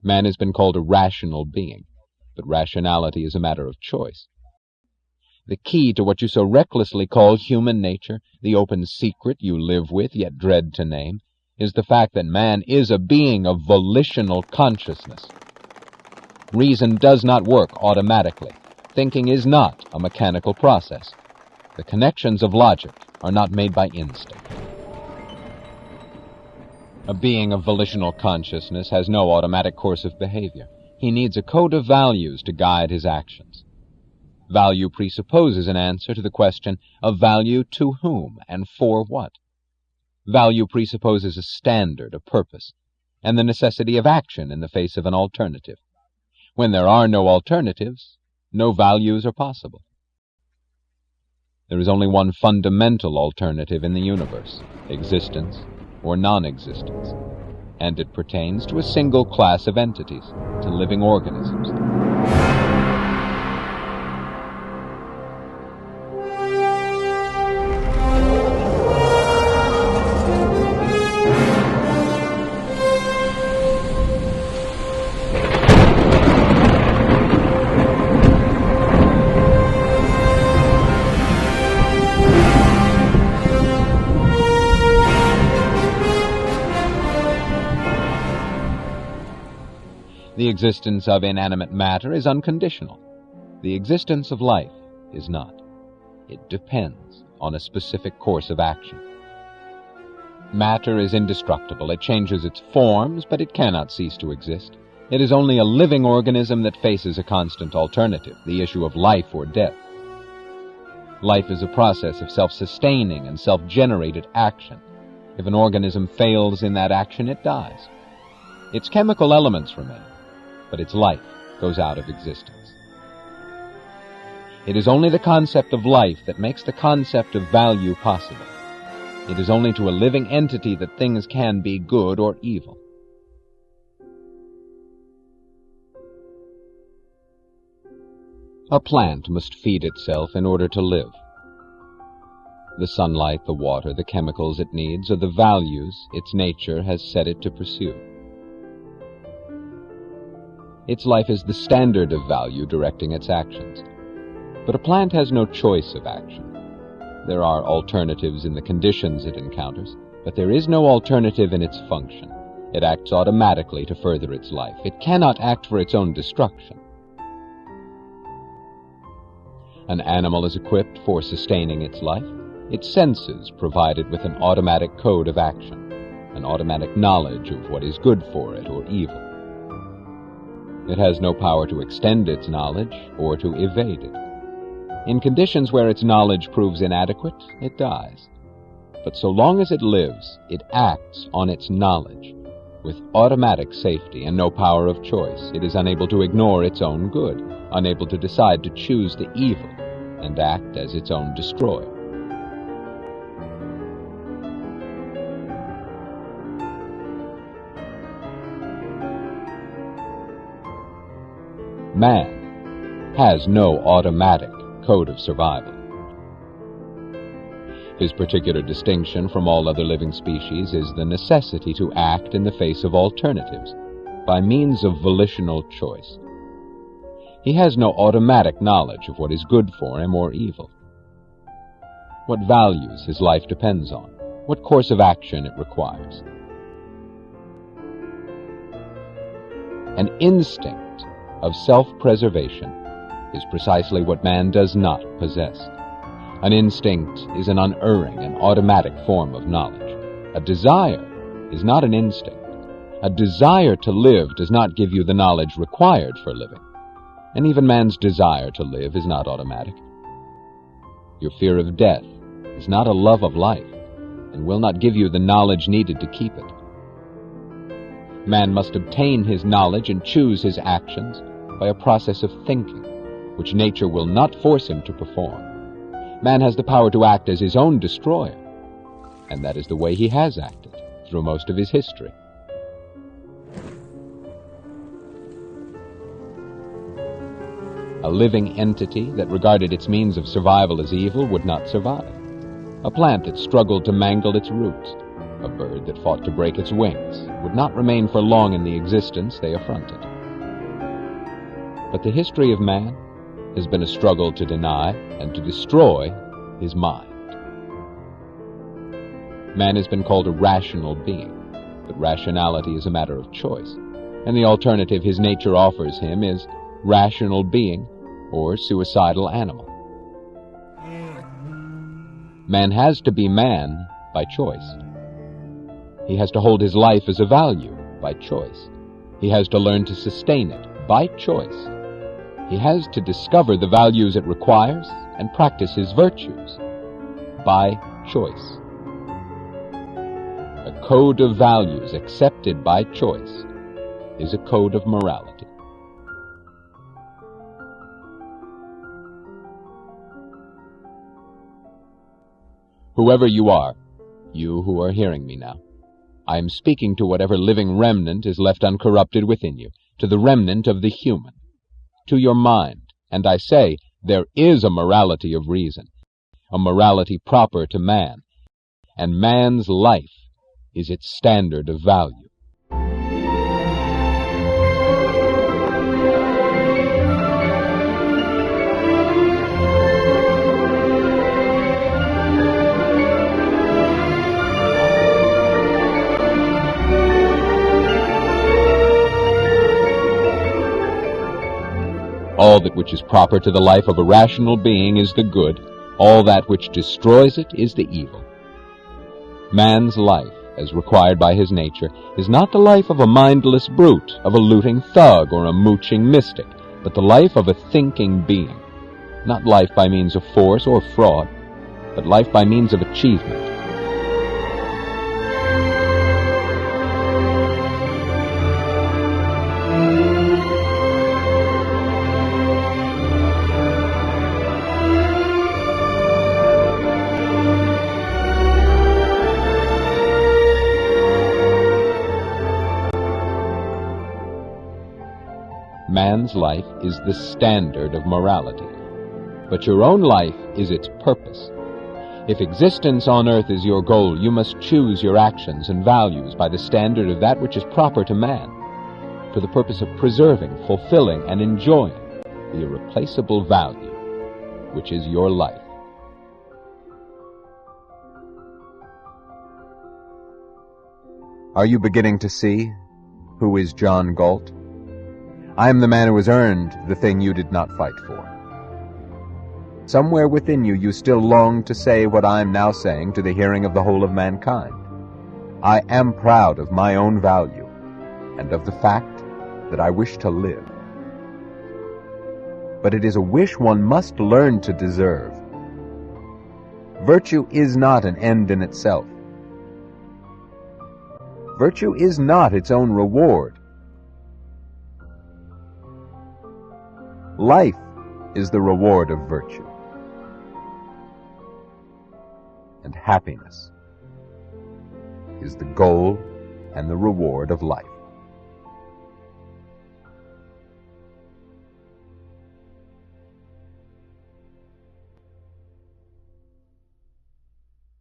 Man has been called a rational being, but rationality is a matter of choice. The key to what you so recklessly call human nature, the open secret you live with yet dread to name, is the fact that man is a being of volitional consciousness. Reason does not work automatically. Thinking is not a mechanical process. The connections of logic are not made by instinct. A being of volitional consciousness has no automatic course of behavior. He needs a code of values to guide his actions. Value presupposes an answer to the question of value to whom and for what. Value presupposes a standard, a purpose, and the necessity of action in the face of an alternative. When there are no alternatives, no values are possible. There is only one fundamental alternative in the universe, existence or non-existence, and it pertains to a single class of entities, to living organisms. The existence of inanimate matter is unconditional. The existence of life is not. It depends on a specific course of action. Matter is indestructible. It changes its forms, but it cannot cease to exist. It is only a living organism that faces a constant alternative, the issue of life or death. Life is a process of self-sustaining and self-generated action. If an organism fails in that action, it dies. Its chemical elements remain, but its life goes out of existence. It is only the concept of life that makes the concept of value possible. It is only to a living entity that things can be good or evil. A plant must feed itself in order to live. The sunlight, the water, the chemicals it needs are the values its nature has set it to pursue. Its life is the standard of value directing its actions. But a plant has no choice of action. There are alternatives in the conditions it encounters, but there is no alternative in its function. It acts automatically to further its life. It cannot act for its own destruction. An animal is equipped for sustaining its life. Its senses provide it with an automatic code of action, an automatic knowledge of what is good for it or evil. It has no power to extend its knowledge or to evade it. In conditions where its knowledge proves inadequate, it dies. But so long as it lives, it acts on its knowledge. With automatic safety and no power of choice, it is unable to ignore its own good, unable to decide to choose the evil and act as its own destroyer. Man has no automatic code of survival. His particular distinction from all other living species is the necessity to act in the face of alternatives by means of volitional choice. He has no automatic knowledge of what is good for him or evil, what values his life depends on, what course of action it requires. An instinct of self-preservation is precisely what man does not possess. An instinct is an unerring and automatic form of knowledge. A desire is not an instinct. A desire to live does not give you the knowledge required for living. And even man's desire to live is not automatic. Your fear of death is not a love of life and will not give you the knowledge needed to keep it. Man must obtain his knowledge and choose his actions by a process of thinking, which nature will not force him to perform. Man has the power to act as his own destroyer, and that is the way he has acted through most of his history. A living entity that regarded its means of survival as evil would not survive. A plant that struggled to mangle its roots A bird that fought to break its wings would not remain for long in the existence they affronted. But the history of man has been a struggle to deny and to destroy his mind. Man has been called a rational being, but rationality is a matter of choice, and the alternative his nature offers him is rational being or suicidal animal. Man has to be man by choice. He has to hold his life as a value by choice. He has to learn to sustain it by choice. He has to discover the values it requires and practice his virtues by choice. A code of values accepted by choice is a code of morality. Whoever you are, you who are hearing me now, I am speaking to whatever living remnant is left uncorrupted within you, to the remnant of the human, to your mind, and I say, there is a morality of reason, a morality proper to man, and man's life is its standard of value. All that which is proper to the life of a rational being is the good. All that which destroys it is the evil. Man's life, as required by his nature, is not the life of a mindless brute, of a looting thug or a mooching mystic, but the life of a thinking being. Not life by means of force or fraud, but life by means of achievement. Man's life is the standard of morality, but your own life is its purpose. If existence on earth is your goal, you must choose your actions and values by the standard of that which is proper to man, for the purpose of preserving, fulfilling, and enjoying the irreplaceable value, which is your life. Are you beginning to see who is John Galt? I am the man who has earned the thing you did not fight for. Somewhere within you, you still long to say what I am now saying to the hearing of the whole of mankind. I am proud of my own value and of the fact that I wish to live. But it is a wish one must learn to deserve. Virtue is not an end in itself. Virtue is not its own reward. Life is the reward of virtue, and happiness is the goal and the reward of life.